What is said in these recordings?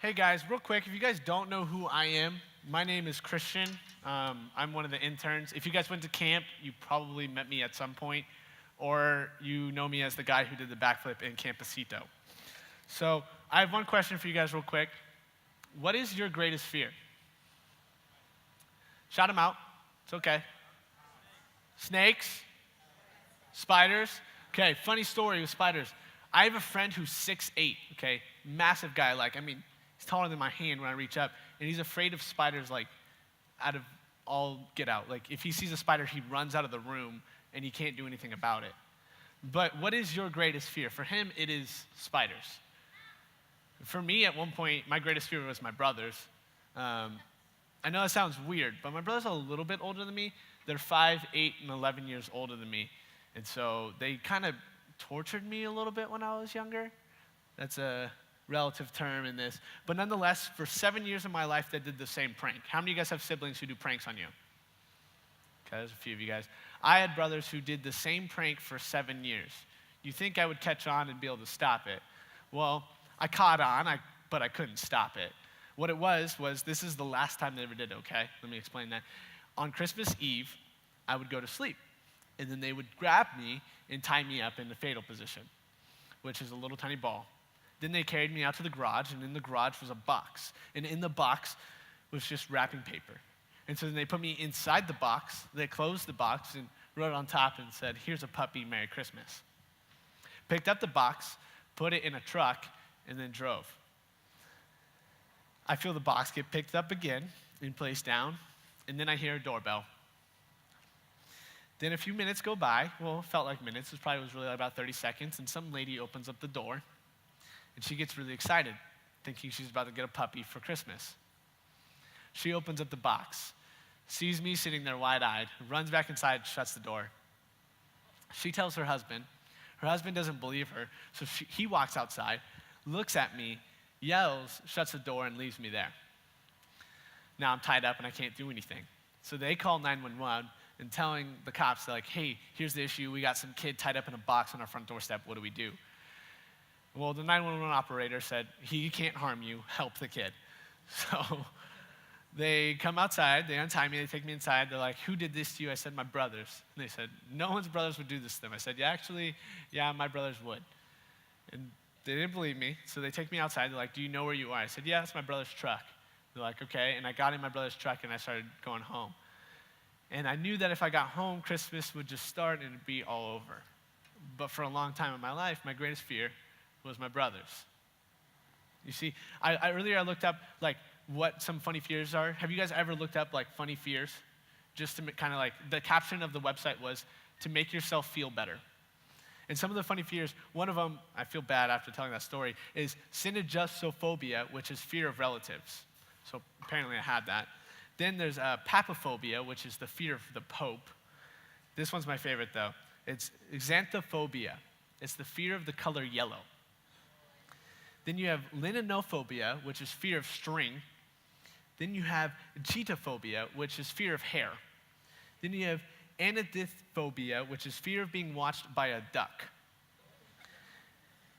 Hey guys, real quick, if you guys don't know who I am, my name is Christian. I'm one of the interns. If you guys went to camp, you probably met me at some point, or you know me as the guy who did the backflip in Campesito. So I have one question for you guys real quick. What is your greatest fear? Shout them out. It's okay. Snakes? Spiders? Okay, funny story with spiders. I have a friend who's 6'8", okay? Massive guy, he's taller than my hand when I reach up, and he's afraid of spiders, out of all get out. Like, if he sees a spider, he runs out of the room, and he can't do anything about it. But what is your greatest fear? For him, it is spiders. For me, at one point, my greatest fear was my brothers. I know that sounds weird, but my brothers are a little bit older than me. They're 5, 8, and 11 years older than me. And so they kind of tortured me a little bit when I was younger. That's a relative term in this. But nonetheless, for 7 years of my life, they did the same prank. How many of you guys have siblings who do pranks on you? Okay, there's a few of you guys. I had brothers who did the same prank for 7 years. You think I would catch on and be able to stop it? Well, I caught on, but I couldn't stop it. What it was this is the last time they ever did it, okay? Let me explain that. On Christmas Eve, I would go to sleep, and then they would grab me and tie me up in the fetal position, which is a little tiny ball. Then they carried me out to the garage, and in the garage was a box. And in the box was just wrapping paper. And so then they put me inside the box, they closed the box, and wrote on top and said, "Here's a puppy, Merry Christmas." Picked up the box, put it in a truck, and then drove. I feel the box get picked up again and placed down, and then I hear a doorbell. Then a few minutes go by. Well, it felt like minutes. It probably was really about 30 seconds, and some lady opens up the door, and she gets really excited, thinking she's about to get a puppy for Christmas. She opens up the box, sees me sitting there wide-eyed, runs back inside, shuts the door. She tells her husband. Her husband doesn't believe her, so he walks outside, looks at me, yells, shuts the door, and leaves me there. Now I'm tied up and I can't do anything. So they call 911 and telling the cops, they're like, "Hey, here's the issue. We got some kid tied up in a box on our front doorstep. What do we do?" Well, the 911 operator said, "He can't harm you. Help the kid." So they come outside. They untie me. They take me inside. They're like, "Who did this to you?" I said, "My brothers." And they said, "No one's brothers would do this to them." I said, "Yeah, my brothers would." And they didn't believe me, so they take me outside. They're like, "Do you know where you are?" I said, "Yeah, it's my brother's truck." They're like, "Okay." And I got in my brother's truck, and I started going home. And I knew that if I got home, Christmas would just start and it'd be all over. But for a long time in my life, my greatest fear was my brothers. You see, earlier I looked up what some funny fears are. Have you guys ever looked up funny fears? Just to kind of the caption of the website was to make yourself feel better. And some of the funny fears, one of them, I feel bad after telling that story, is synagosophobia, which is fear of relatives. So apparently I had that. Then there's papophobia, which is the fear of the Pope. This one's my favorite, though. It's xanthophobia. It's the fear of the color yellow. Then you have linophobia, which is fear of string. Then you have cheetophobia, which is fear of hair. Then you have anadithphobia, which is fear of being watched by a duck.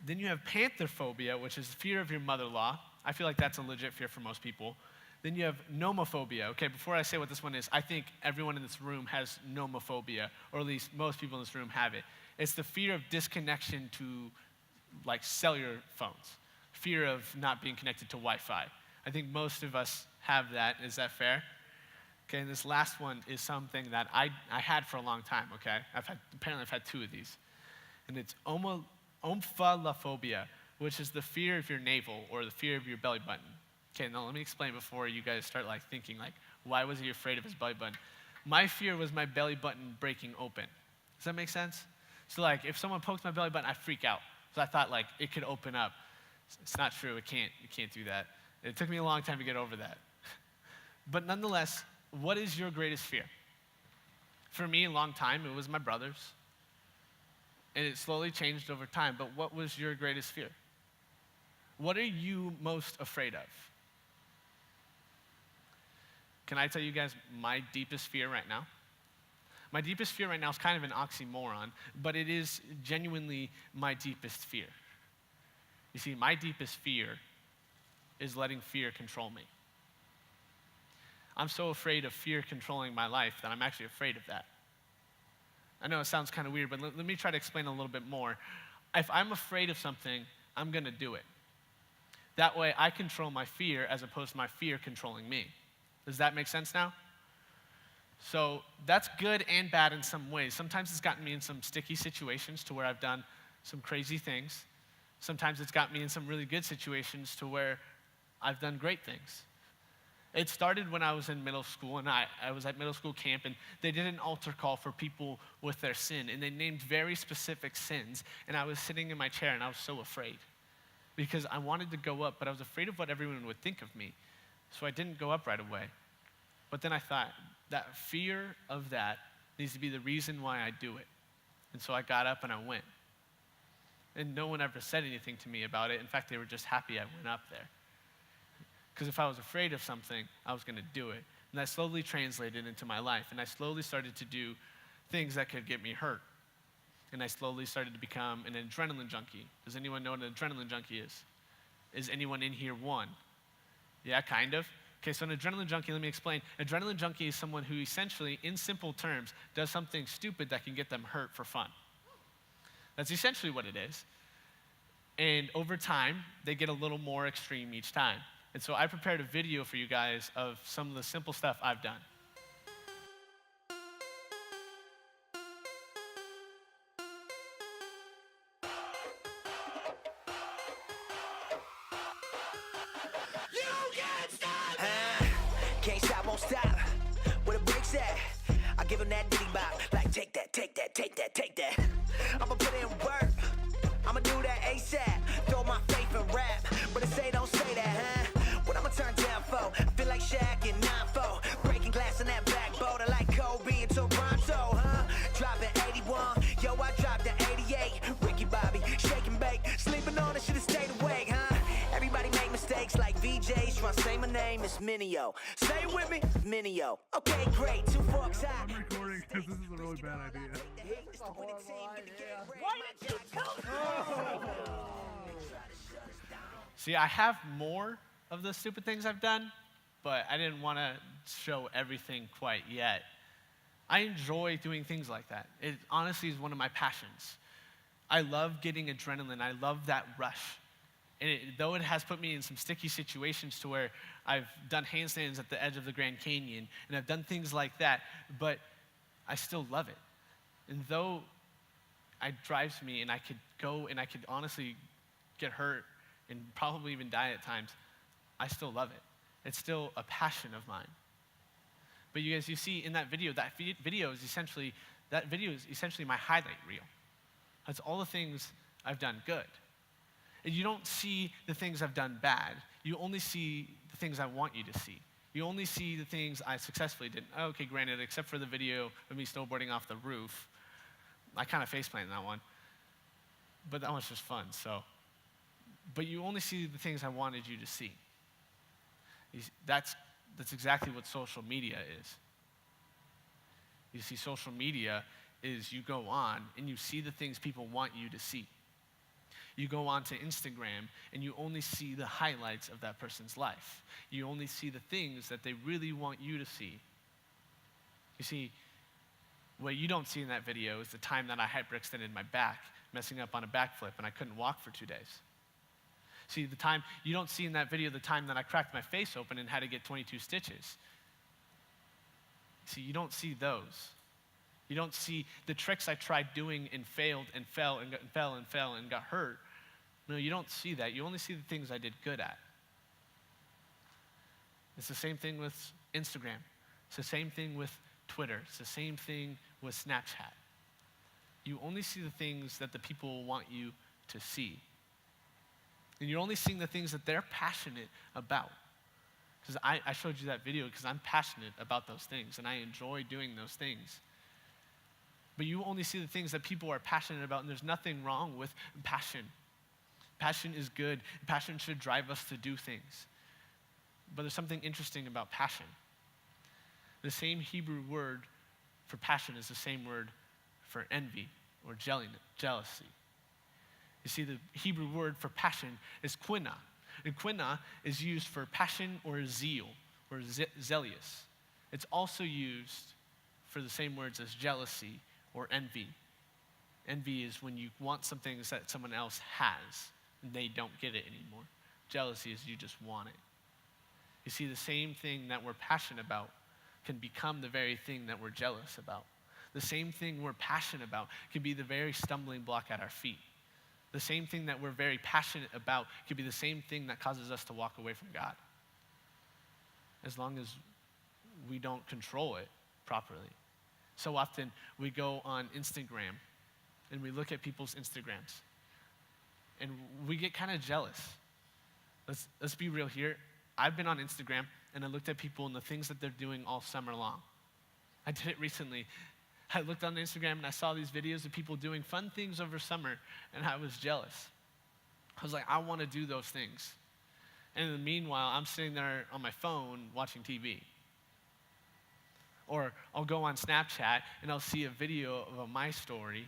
Then you have pantherphobia, which is fear of your mother-in-law. I feel like that's a legit fear for most people. Then you have nomophobia. Okay, before I say what this one is, I think everyone in this room has nomophobia, or at least most people in this room have it. It's the fear of disconnection to cellular phones, fear of not being connected to Wi-Fi. I think most of us have that. Is that fair? Okay, and this last one is something that I had for a long time, okay? Apparently I've had 2 of these. And it's omphalophobia, which is the fear of your navel or the fear of your belly button. Okay, now let me explain before you guys start thinking why was he afraid of his belly button? My fear was my belly button breaking open. Does that make sense? So if someone pokes my belly button, I freak out. So I thought it could open up. It's not true. It can't. You can't do that. It took me a long time to get over that. But nonetheless, what is your greatest fear? For me, a long time, it was my brothers. And it slowly changed over time. But what was your greatest fear? What are you most afraid of? Can I tell you guys my deepest fear right now? My deepest fear right now is kind of an oxymoron, but it is genuinely my deepest fear. You see, my deepest fear is letting fear control me. I'm so afraid of fear controlling my life that I'm actually afraid of that. I know it sounds kind of weird, but let me try to explain a little bit more. If I'm afraid of something, I'm going to do it. That way, I control my fear as opposed to my fear controlling me. Does that make sense now? So that's good and bad in some ways. Sometimes it's gotten me in some sticky situations to where I've done some crazy things. Sometimes it's got me in some really good situations to where I've done great things. It started when I was in middle school, and I was at middle school camp, and they did an altar call for people with their sin, and they named very specific sins, and I was sitting in my chair, and I was so afraid because I wanted to go up, but I was afraid of what everyone would think of me, so I didn't go up right away. But then I thought, that fear of that needs to be the reason why I do it, and so I got up and I went, and no one ever said anything to me about it. In fact, they were just happy I went up there. Because if I was afraid of something, I was going to do it. And that slowly translated into my life. And I slowly started to do things that could get me hurt. And I slowly started to become an adrenaline junkie. Does anyone know what an adrenaline junkie is? Is anyone in here one? Yeah, kind of. Okay, so an adrenaline junkie, let me explain. Adrenaline junkie is someone who essentially, in simple terms, does something stupid that can get them hurt for fun. That's essentially what it is. And over time, they get a little more extreme each time. And so I prepared a video for you guys of some of the simple stuff I've done. You can't stop! Can't stop, won't stop. Where the brakes at? I give him that diddy bop. Like, take that, take that, take that, take that. I'ma put in work. I'ma do that ASAP. Throw my faith in rap. But they say don't say that, huh? What I'ma turn down for? I feel like Shaq in 9-4. Breaking glass in that backboard. I like Kobe and Toronto, huh? Dropping 81. Yo, I dropped the 88. Ricky Bobby, shake and bake. Sleeping on it, should've stayed awake, huh? Everybody make mistakes like VJs. Try to say my name, it's Minio. Say it with me, Minio. Okay, great. 2 forks high. I'm recording because this is a really bad idea. Why did you tell me? See, I have more of the stupid things I've done, but I didn't want to show everything quite yet. I enjoy doing things like that. It honestly is one of my passions. I love getting adrenaline. I love that rush. And though it has put me in some sticky situations to where I've done handstands at the edge of the Grand Canyon, and I've done things like that, but I still love it. And though it drives me, and I could go and I could honestly get hurt and probably even die at times, I still love it. It's still a passion of mine. But you guys, you see in that video is essentially my highlight reel. That's all the things I've done good. And you don't see the things I've done bad. You only see the things I want you to see. You only see the things I successfully did. Okay, granted, except for the video of me snowboarding off the roof. I kind of faceplanted that one. But that one's just fun, so. But you only see the things I wanted you to see. That's exactly what social media is. You see, social media is you go on and you see the things people want you to see. You go on to Instagram and you only see the highlights of that person's life. You only see the things that they really want you to see. You see, what you don't see in that video is the time that I hyperextended my back, messing up on a backflip, and I couldn't walk for 2 days. See, the time you don't see in that video, the time that I cracked my face open and had to get 22 stitches. See, you don't see those. You don't see the tricks I tried doing and failed and fell and fell and got hurt. No, you don't see that. You only see the things I did good at. It's the same thing with Instagram. It's the same thing with Twitter. It's the same thing with Snapchat. You only see the things that the people want you to see. And you're only seeing the things that they're passionate about. Because I showed you that video because I'm passionate about those things and I enjoy doing those things. But you only see the things that people are passionate about, and there's nothing wrong with passion. Passion is good. Passion should drive us to do things. But there's something interesting about passion. The same Hebrew word for passion is the same word for envy or jealousy. You see, the Hebrew word for passion is quina. And quina is used for passion or zeal or zealous. It's also used for the same words as jealousy or envy. Envy is when you want something that someone else has and they don't get it anymore. Jealousy is you just want it. You see, the same thing that we're passionate about can become the very thing that we're jealous about. The same thing we're passionate about can be the very stumbling block at our feet. The same thing that we're very passionate about can be the same thing that causes us to walk away from God. As long as we don't control it properly. So often we go on Instagram and we look at people's Instagrams and we get kind of jealous. Let's be real here. I've been on Instagram and I looked at people and the things that they're doing all summer long. I did it recently. I looked on Instagram and I saw these videos of people doing fun things over summer and I was jealous. I was like, I want to do those things. And in the meanwhile, I'm sitting there on my phone watching TV. Or I'll go on Snapchat and I'll see a video of my story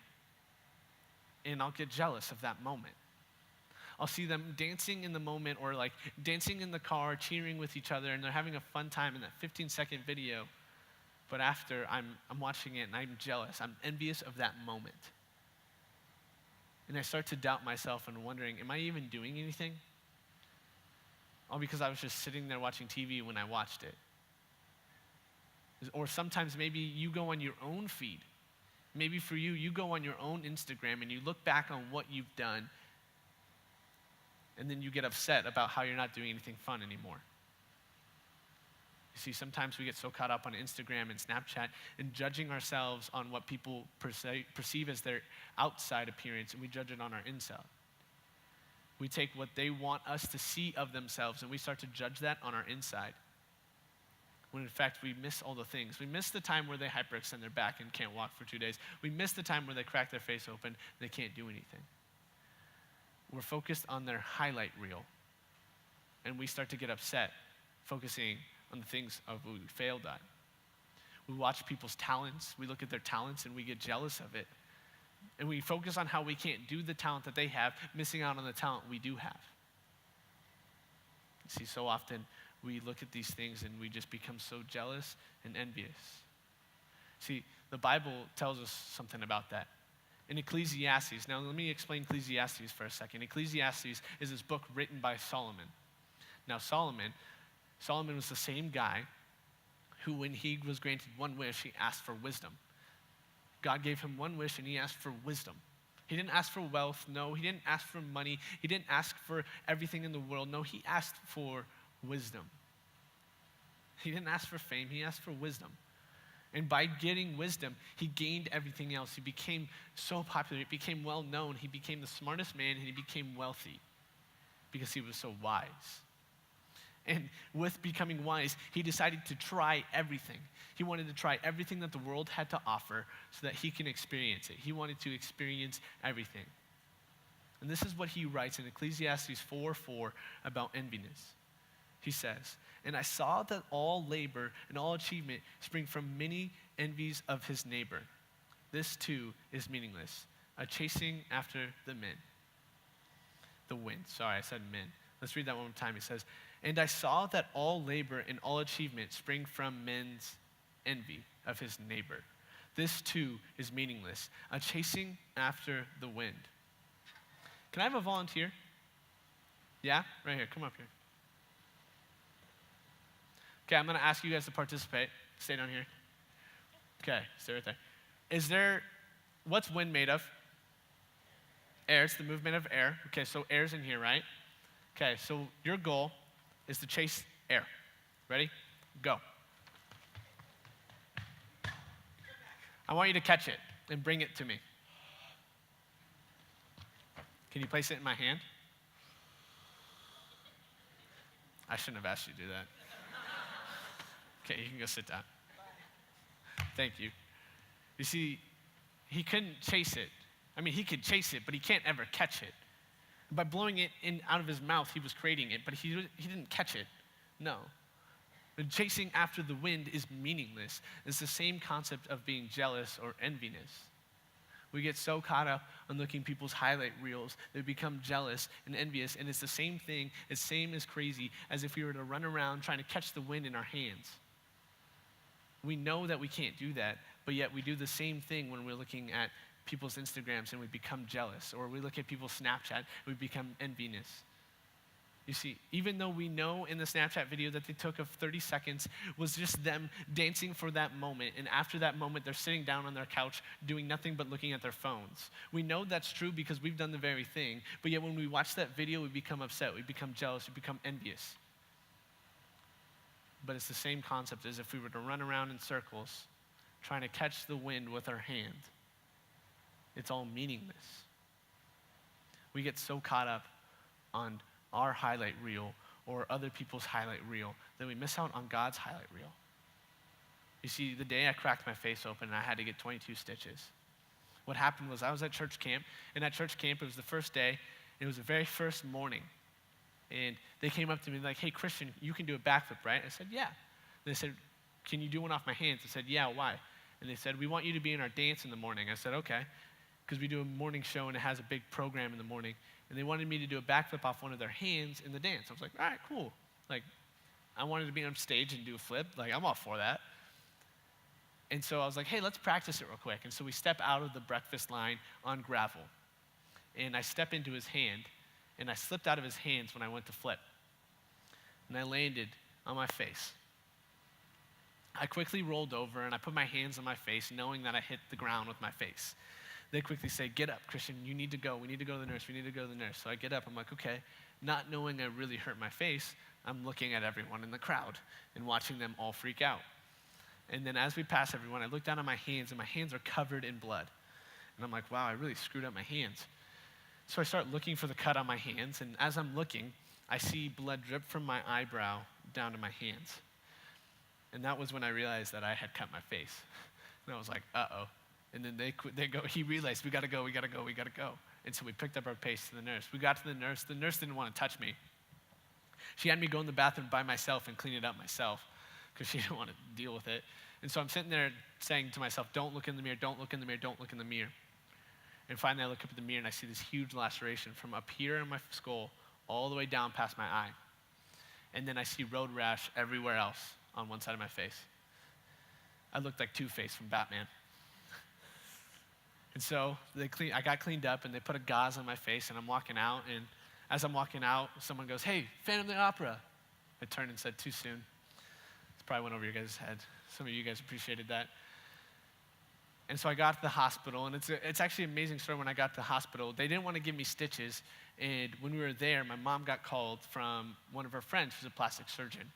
and I'll get jealous of that moment. I'll see them dancing in the moment or like dancing in the car, cheering with each other, and they're having a fun time in that 15-second video. But after, I'm watching it and I'm jealous. I'm envious of that moment. And I start to doubt myself and wondering, am I even doing anything? All because I was just sitting there watching TV when I watched it. Or sometimes maybe you go on your own feed. Maybe for you, you go on your own Instagram and you look back on what you've done and then you get upset about how you're not doing anything fun anymore. You see, sometimes we get so caught up on Instagram and Snapchat and judging ourselves on what people perceive as their outside appearance, and we judge it on our inside. We take what they want us to see of themselves and we start to judge that on our inside. When in fact, we miss all the things. We miss the time where they hyperextend their back and can't walk for 2 days. We miss the time where they crack their face open and they can't do anything. We're focused on their highlight reel. And we start to get upset, focusing on the things of what we failed at. We watch people's talents. We look at their talents and we get jealous of it. And we focus on how we can't do the talent that they have, missing out on the talent we do have. You see, so often we look at these things and we just become so jealous and envious. See, the Bible tells us something about that. In Ecclesiastes, now let me explain Ecclesiastes for a second. Ecclesiastes is this book written by Solomon. Now Solomon was the same guy who, when he was granted one wish, he asked for wisdom. God gave him one wish and he asked for wisdom. He didn't ask for wealth, no. He didn't ask for money. He didn't ask for everything in the world, no. He asked for wisdom. He didn't ask for fame, he asked for wisdom. And by getting wisdom, he gained everything else. He became so popular, he became well known, he became the smartest man, and he became wealthy because he was so wise. And with becoming wise, he decided to try everything. He wanted to try everything that the world had to offer so that he can experience it. He wanted to experience everything. And this is what he writes in Ecclesiastes 4:4 about enviness. He says, "And I saw that all labor and all achievement spring from many envies of his neighbor. This too is meaningless, a chasing after the wind. Sorry, I said men. Let's read that one more time. He says, "And I saw that all labor and all achievement spring from men's envy of his neighbor. This too is meaningless, a chasing after the wind." Can I have a volunteer? Yeah? Right here. Come up here. Okay, I'm going to ask you guys to participate. Stay down here. Okay, stay right there. What's wind made of? Air. It's the movement of air. Okay, so air's in here, right? Okay, so your goal is to chase air. Ready? Go. I want you to catch it and bring it to me. Can you place it in my hand? I shouldn't have asked you to do that. Okay, you can go sit down. Thank you. You see, he couldn't chase it. I mean, he could chase it, but he can't ever catch it. By blowing it out of his mouth, he was creating it, but he didn't catch it. No. But chasing after the wind is meaningless. It's the same concept of being jealous or enviness. We get so caught up on looking at people's highlight reels that we become jealous and envious, and it's the same thing, it's same as crazy as if we were to run around trying to catch the wind in our hands. We know that we can't do that, but yet we do the same thing when we're looking at people's Instagrams and we become jealous, or we look at people's Snapchat and we become envious. You see, even though we know in the Snapchat video that they took of 30 seconds was just them dancing for that moment, and after that moment, they're sitting down on their couch doing nothing but looking at their phones. We know that's true because we've done the very thing, but yet when we watch that video, we become upset, we become jealous, we become envious. But it's the same concept as if we were to run around in circles trying to catch the wind with our hand. It's all meaningless. We get so caught up on our highlight reel or other people's highlight reel that we miss out on God's highlight reel. You see, the day I cracked my face open and I had to get 22 stitches, what happened was I was at church camp, and at church camp, it was the first day, it was the very first morning, and they came up to me like, hey, Christian, you can do a backflip, right? I said, yeah. And they said, can you do one off my hands? I said, yeah, why? And they said, we want you to be in our dance in the morning. I said, okay, because we do a morning show and it has a big program in the morning. And they wanted me to do a backflip off one of their hands in the dance. I was like, all right, cool. Like, I wanted to be on stage and do a flip. Like, I'm all for that. And so I was like, hey, let's practice it real quick. And so we step out of the breakfast line on gravel. And I step into his hand, and I slipped out of his hands when I went to flip. And I landed on my face. I quickly rolled over, and I put my hands on my face, knowing that I hit the ground with my face. They quickly say, get up, Christian, you need to go. We need to go to the nurse. We need to go to the nurse. So I get up. I'm like, okay. Not knowing I really hurt my face, I'm looking at everyone in the crowd and watching them all freak out. And then as we pass everyone, I look down at my hands, and my hands are covered in blood. And I'm like, wow, I really screwed up my hands. So I start looking for the cut on my hands, and as I'm looking, I see blood drip from my eyebrow down to my hands. And that was when I realized that I had cut my face. And I was like, uh-oh. And then they go, he realized, we gotta go. And so we picked up our pace to the nurse. We got to the nurse. The nurse didn't want to touch me. She had me go in the bathroom by myself and clean it up myself because she didn't want to deal with it. And so I'm sitting there saying to myself, don't look in the mirror, don't look in the mirror, don't look in the mirror. And finally I look up at the mirror and I see this huge laceration from up here in my skull all the way down past my eye. And then I see road rash everywhere else on one side of my face. I looked like Two-Face from Batman. And so I got cleaned up, and they put a gauze on my face, and I'm walking out. And as I'm walking out, someone goes, hey, Phantom of the Opera. I turned and said, too soon. It probably went over your guys' head. Some of you guys appreciated that. And so I got to the hospital, and it's actually an amazing story. When I got to the hospital, they didn't want to give me stitches. And when we were there, my mom got called from one of her friends who's a plastic surgeon.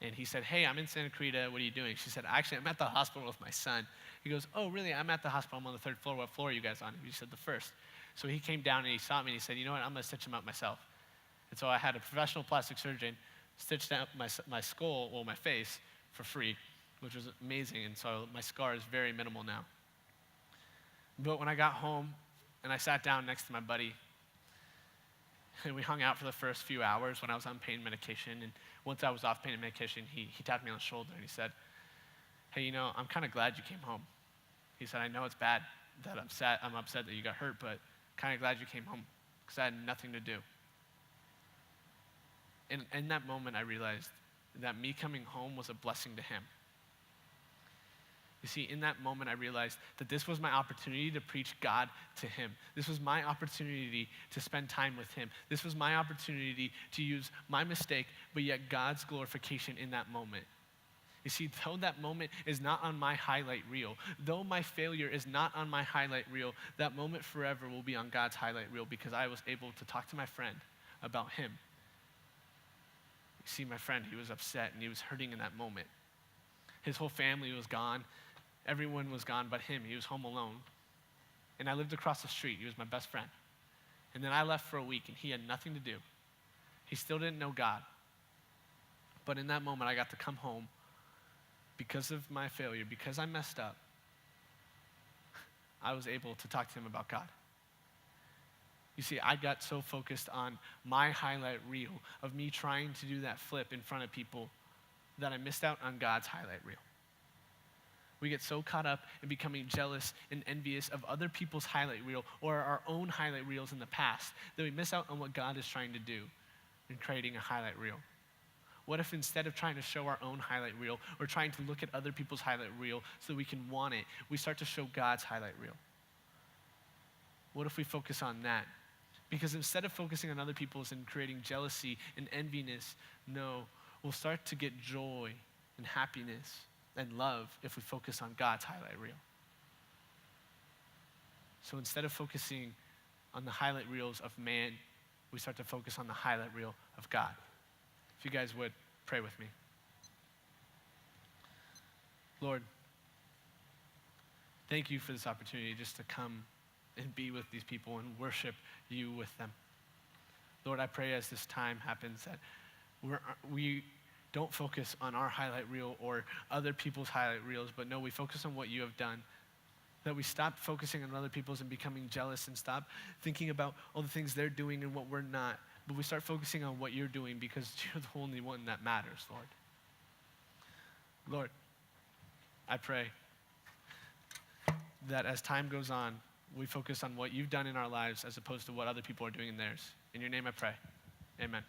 And he said, hey, I'm in Santa Cruz. What are you doing? She said, actually, I'm at the hospital with my son. He goes, oh, really? I'm at the hospital. I'm on the 3rd floor. What floor are you guys on? He said, the 1st. So he came down and he saw me and he said, you know what? I'm going to stitch him up myself. And so I had a professional plastic surgeon stitch up my skull, well, my face, for free, which was amazing. And so my scar is very minimal now. But when I got home and I sat down next to my buddy, and we hung out for the first few hours when I was on pain medication. And once I was off pain medication, he tapped me on the shoulder and he said, hey, you know, I'm kind of glad you came home. He said, I know it's bad that I'm upset that you got hurt, but kind of glad you came home because I had nothing to do. And in that moment, I realized that me coming home was a blessing to him. You see, in that moment, I realized that this was my opportunity to preach God to him. This was my opportunity to spend time with him. This was my opportunity to use my mistake, but yet God's glorification in that moment. You see, though that moment is not on my highlight reel, though my failure is not on my highlight reel, that moment forever will be on God's highlight reel because I was able to talk to my friend about him. You see, my friend, he was upset and he was hurting in that moment. His whole family was gone. Everyone was gone but him. He was home alone. And I lived across the street. He was my best friend. And then I left for a week and he had nothing to do. He still didn't know God. But in that moment, I got to come home because of my failure, because I messed up. I was able to talk to him about God. You see, I got so focused on my highlight reel of me trying to do that flip in front of people that I missed out on God's highlight reel. We get so caught up in becoming jealous and envious of other people's highlight reel or our own highlight reels in the past that we miss out on what God is trying to do in creating a highlight reel. What if instead of trying to show our own highlight reel or trying to look at other people's highlight reel so we can want it, we start to show God's highlight reel? What if we focus on that? Because instead of focusing on other people's and creating jealousy and enviness, no, we'll start to get joy and happiness and love if we focus on God's highlight reel. So instead of focusing on the highlight reels of man, we start to focus on the highlight reel of God. If you guys would, pray with me. Lord, thank you for this opportunity just to come and be with these people and worship you with them. Lord, I pray as this time happens that we don't focus on our highlight reel or other people's highlight reels, but no, we focus on what you have done. That we stop focusing on other people's and becoming jealous and stop thinking about all the things they're doing and what we're not. But we start focusing on what you're doing because you're the only one that matters, Lord. Lord, I pray that as time goes on, we focus on what you've done in our lives as opposed to what other people are doing in theirs. In your name I pray, amen.